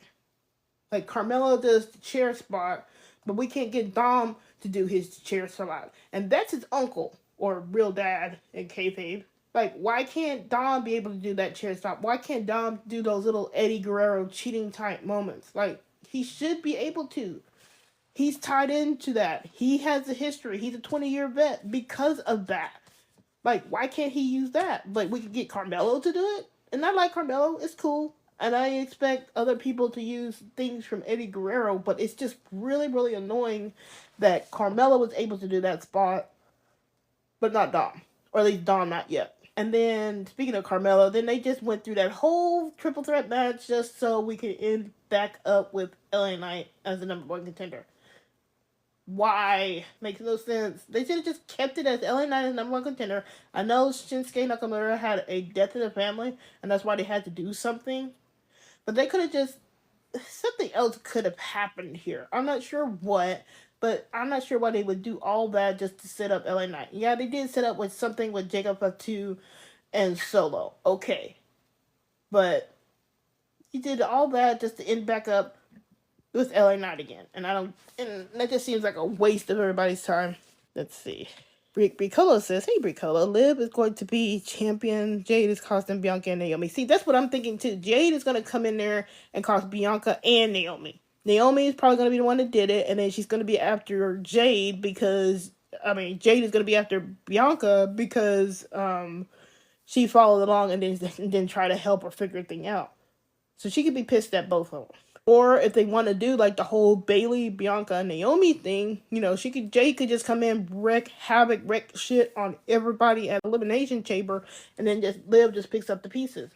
Like, Carmelo does the chair spot, but we can't get Dom to do his chair spot. And that's his uncle, or real dad in kayfabe. Like, why can't Dom be able to do that chair spot? Why can't Dom do those little Eddie Guerrero cheating type moments? Like, he should be able to. He's tied into that. He has a history. He's a 20-year vet because of that. Like, why can't he use that? Like, we could get Carmelo to do it. And I like Carmelo. It's cool. And I expect other people to use things from Eddie Guerrero. But it's just really, really annoying that Carmelo was able to do that spot, but not Dom. Or at least Dom not yet. And then, speaking of Carmelo, then they just went through that whole triple threat match just so we could end back up with LA Knight as the number one contender. Why? Makes no sense. They should have just kept it as LA Knight as number one contender. I know Shinsuke Nakamura had a death in the family, and that's why they had to do something. But they could have just something else could have happened here. I'm not sure what, but I'm not sure why they would do all that just to set up LA Knight. Yeah, they did set up with something with Jacob Fatu and Solo. Okay, but you did all that just to end back up with LA Knight again, and and that just seems like a waste of everybody's time. Let's see. Bricolo says, "Hey Bricolo, Liv is going to be champion. Jade is costing Bianca and Naomi. See, that's what I'm thinking too. Jade is going to come in there and cost Bianca and Naomi. Naomi is probably going to be the one that did it, and then she's going to be after Jade because Jade is going to be after Bianca because she followed along and then try to help her figure things out. So she could be pissed at both of them." Or if they want to do like the whole Bailey, Bianca, and Naomi thing, Jay could just come in, wreak havoc, wreck shit on everybody at Elimination Chamber, and then Liv just picks up the pieces.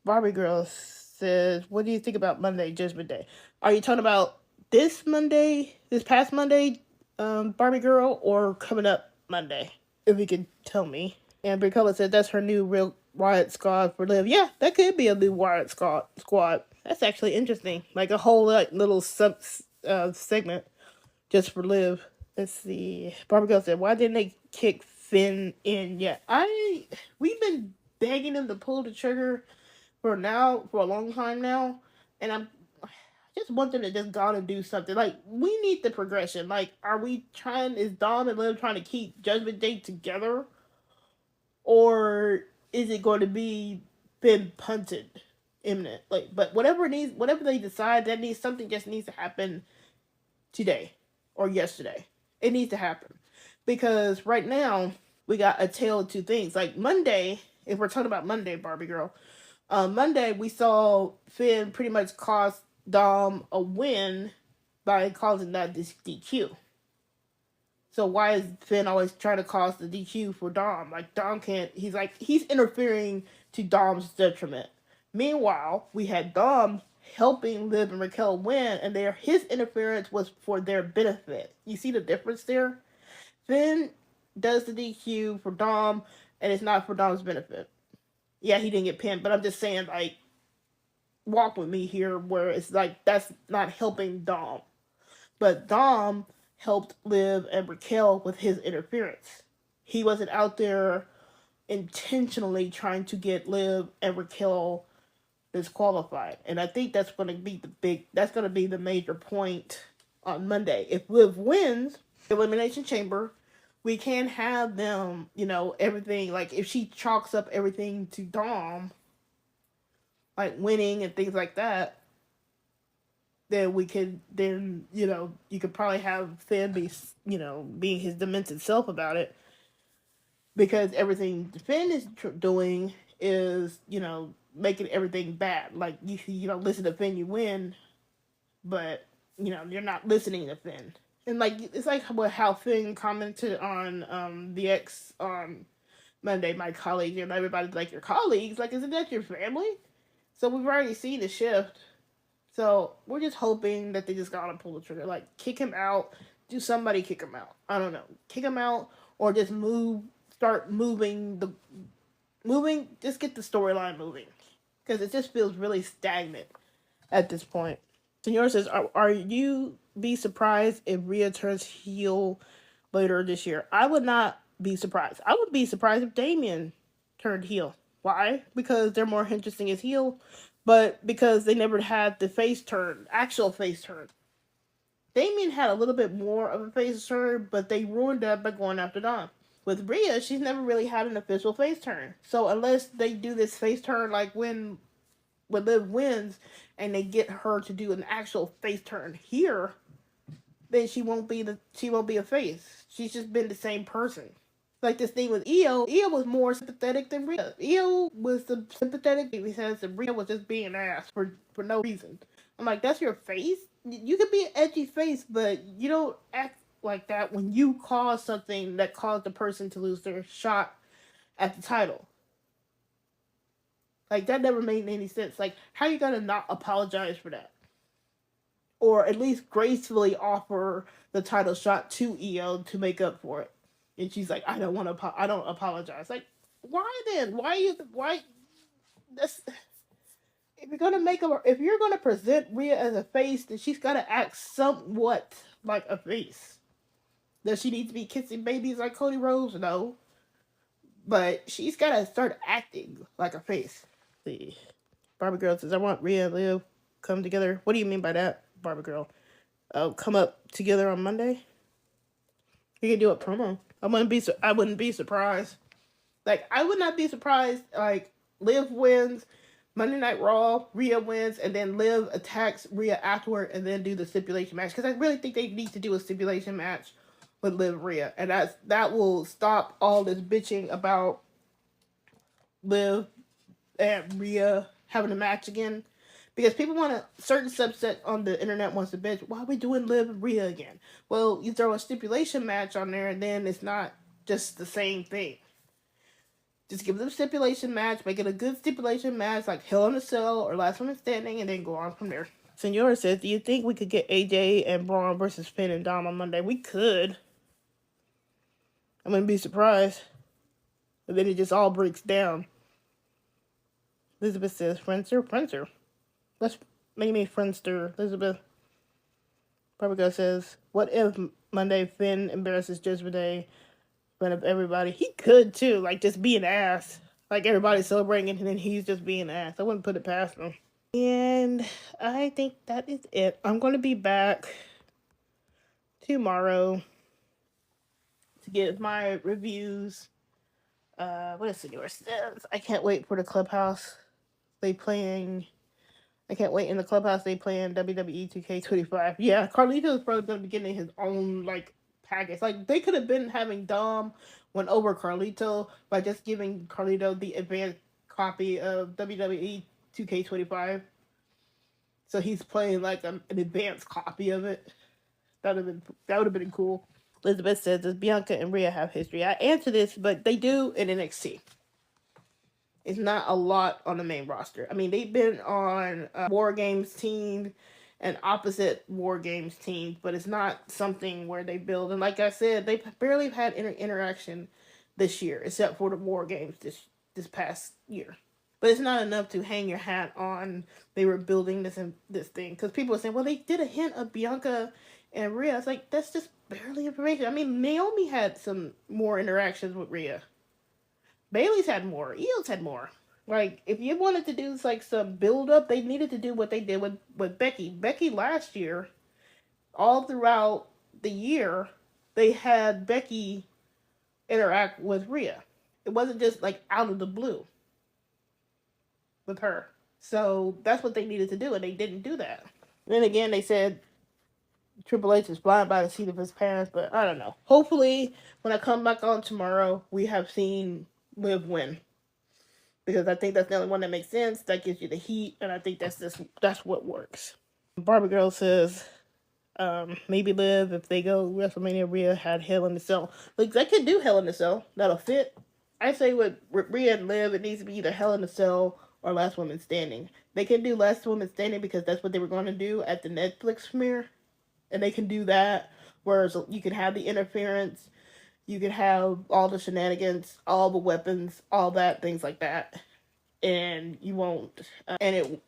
Barbie Girl says, "What do you think about Monday, Judgment Day? Are you talking about this past Monday, Barbie Girl, or coming up Monday? If you could tell me." And Bricola said that's her new real Wyatt squad for Liv. Yeah, that could be a new Wyatt squad. That's actually interesting. Like a whole little segment just for Liv. Let's see. Barbie Girl said, "Why didn't they kick Finn in yet?" We've been begging him to pull the trigger for a long time now, and I just want them to just go and do something. Like, we need the progression. Like, is Dom and Liv trying to keep Judgment Day together? Or is it going to be been punted imminent? But whatever they decide, something just needs to happen today or yesterday. It needs to happen. Because right now, we got a tale of two things. Like Monday, if we're talking about Monday, Barbie Girl, Monday we saw Finn pretty much cost Dom a win by causing that DQ. So why is Finn always trying to cause the DQ for Dom? Like, Dom can't, he's interfering to Dom's detriment. Meanwhile, we had Dom helping Liv and Raquel win, and his interference was for their benefit. You see the difference there? Finn does the DQ for Dom, and it's not for Dom's benefit. Yeah, he didn't get pinned, but I'm just saying, like, walk with me here, where it's like, that's not helping Dom. But Dom helped Liv and Raquel with his interference. He wasn't out there intentionally trying to get Liv and Raquel disqualified. And I think that's going to be the major point on Monday. If Liv wins Elimination Chamber, we can have them, everything, like if she chalks up everything to Dom, like winning and things like that, then you could probably have Finn be, being his demented self about it, because everything Finn is doing is, making everything bad. Like, you don't listen to Finn, you win, but, you're not listening to Finn. And, like, it's like how Finn commented on the X on Monday, my colleagues, and everybody's like, your colleagues? Like, isn't that your family? So we've already seen the shift. So we're just hoping that they just gotta pull the trigger. Like, kick him out. Do somebody kick him out. I don't know. Kick him out, or just start moving, just get the storyline moving. Because it just feels really stagnant at this point. Senor says, are you be surprised if Rhea turns heel later this year? I would not be surprised. I would be surprised if Damian turned heel. Why? Because they're more interesting as heel, but because they never had the actual face turn. Damian had a little bit more of a face turn, but they ruined that by going after Dom. With Rhea, she's never really had an official face turn. So unless they do this face turn, like when Liv wins, and they get her to do an actual face turn here, then she won't be a face. She's just been the same person. Like this thing with Iyo. Iyo was more sympathetic than Rhea. Iyo was the sympathetic because Rhea was just being an ass for no reason. I'm like, that's your face? You could be an edgy face, but you don't act like that when you cause something that caused the person to lose their shot at the title. Like, that never made any sense. Like, how you gonna not apologize for that? Or at least gracefully offer the title shot to Iyo to make up for it. And she's like, I don't apologize. Like, why then? Why? That's, if you're gonna present Rhea as a face, then she's gotta act somewhat like a face. Does she need to be kissing babies like Cody Rhodes? No, but she's gotta start acting like a face. Let's see, Barbie Girl says, "I want Rhea and Liv come together." What do you mean by that, Barbie Girl? Come up together on Monday. You can do a promo. I wouldn't be surprised. Like, I would not be surprised. Like, Liv wins Monday Night Raw, Rhea wins, and then Liv attacks Rhea afterward, and then do the stipulation match. Because I really think they need to do a stipulation match with Liv Rhea, and that will stop all this bitching about Liv and Rhea having a match again. Because people want a certain subset on the internet wants to bitch, why are we doing Liv and Rhea again? Well, you throw a stipulation match on there, and then it's not just the same thing. Just give them a stipulation match, make it a good stipulation match, like Hell in a Cell or Last Woman Standing, and then go on from there. Senora says, "Do you think we could get AJ and Braun versus Finn and Dom on Monday?" We could. I wouldn't be surprised. But then it just all breaks down. Elizabeth says, Friendster. Let's make me Friendster, Elizabeth. Barbara says, "What if Monday Finn embarrasses Judgment Day in front of everybody?" He could too, like just be an ass. Like everybody's celebrating and then he's just being an ass. I wouldn't put it past him. And I think that is it. I'm going to be back tomorrow to give my reviews. What is Senor says? I can't wait for the clubhouse. I can't wait in the clubhouse. They playing WWE 2K25. Yeah, Carlito's probably going to be getting his own like package. Like they could have been having Dom win over Carlito by just giving Carlito the advanced copy of WWE 2K25. So he's playing like an advanced copy of it. That would have been cool. Elizabeth says, "Does Bianca and Rhea have history?" I answer this, but they do in NXT. It's not a lot on the main roster. I mean, they've been on War Games team and opposite War Games teams, but it's not something where they build. And like I said, they barely had interaction this year, except for the War Games this past year. But it's not enough to hang your hat on. They were building this thing because people are saying, "Well, they did a hint of Bianca and Rhea." It's like that's just barely information. I mean, Naomi had some more interactions with Rhea. Bailey's had more. Io's had more. Like, if you wanted to do like some build up, they needed to do what they did with Becky. Becky last year, all throughout the year, they had Becky interact with Rhea. It wasn't just like out of the blue with her. So that's what they needed to do, and they didn't do that. And then again, they said Triple H is blind by the seat of his pants, but I don't know. Hopefully, when I come back on tomorrow, we have seen Liv win. Because I think that's the only one that makes sense. That gives you the heat, and I think that's what works. Barbie Girl says, maybe Liv, if they go WrestleMania, Rhea had Hell in the Cell. Like, they could do Hell in the Cell. That'll fit. I say with Rhea and Liv, it needs to be either Hell in the Cell or Last Woman Standing. They can do Last Woman Standing because that's what they were going to do at the Netflix premiere. And they can do that. Whereas you can have the interference. You can have all the shenanigans, all the weapons, all that, things like that. And you won't, it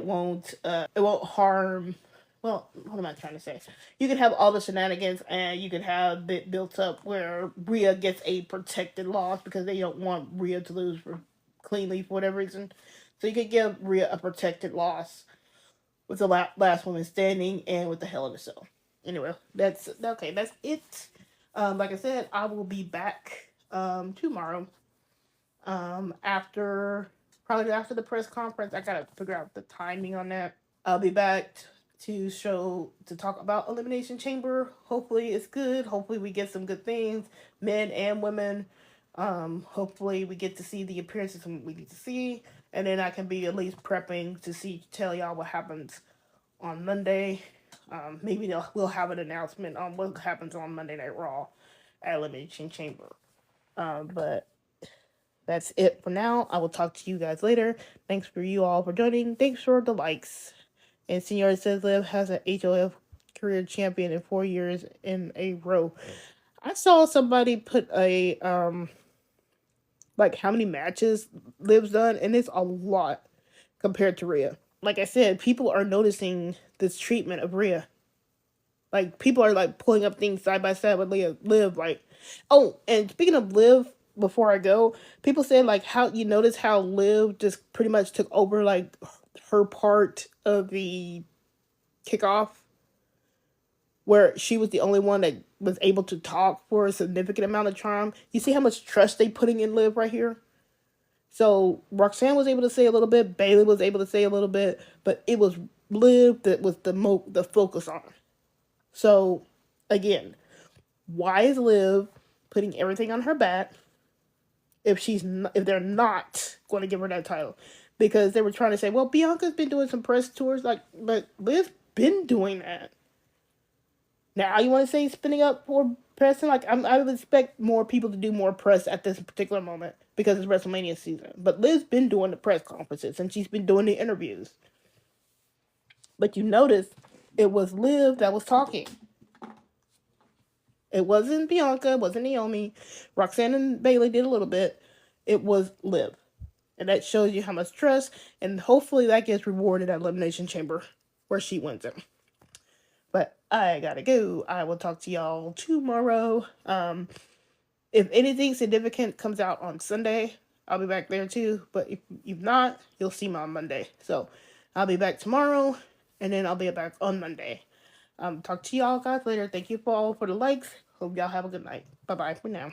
won't harm. Well, what am I trying to say? You can have all the shenanigans, and you can have it built up where Rhea gets a protected loss because they don't want Rhea to lose cleanly for whatever reason. So you could give Rhea a protected loss with the last woman standing and with the Hell in a Cell. Anyway, that's okay. That's it. Like I said, I will be back tomorrow. Probably after the press conference. I gotta figure out the timing on that. I'll be back to talk about Elimination Chamber. Hopefully it's good. Hopefully we get some good things, men and women. Hopefully we get to see the appearances we need to see, and then I can be at least prepping to tell y'all what happens on Monday. Maybe we'll have an announcement on what happens on Monday Night Raw at Elimination Chamber. But that's it for now. I will talk to you guys later. Thanks for you all for joining. Thanks for the likes. And Senor says Liv has an HOF career champion in 4 years in a row. I saw somebody put a like how many matches Liv's done, and it's a lot. compared to Rhea. Like I said, people are noticing this treatment of Rhea. Like, people are like pulling up things side by side with Liv. Like, oh, and speaking of Liv, before I go, people said like how you notice how Liv just pretty much took over like her part of the kickoff, where she was the only one that was able to talk for a significant amount of time. You see how much trust they putting in Liv right here? So Roxanne was able to say a little bit, Bayley was able to say a little bit, but it was Liv that was the focus on. So again, why is Liv putting everything on her back if they're not going to give her that title? Because they were trying to say, well, Bianca's been doing some press tours, like, but Liv's been doing that. Now you want to say spinning up for pressing? Like, I would expect more people to do more press at this particular moment because it's WrestleMania season. But Liv's been doing the press conferences and she's been doing the interviews. But you notice it was Liv that was talking. It wasn't Bianca, it wasn't Naomi. Roxanne and Bayley did a little bit. It was Liv. And that shows you how much trust, and hopefully that gets rewarded at Elimination Chamber, where she wins it. But I gotta go. I will talk to y'all tomorrow. If anything significant comes out on Sunday, I'll be back there too. But if not, you'll see me on Monday. So I'll be back tomorrow, and then I'll be back on Monday. Talk to y'all guys later. Thank you all for the likes. Hope y'all have a good night. Bye bye for now.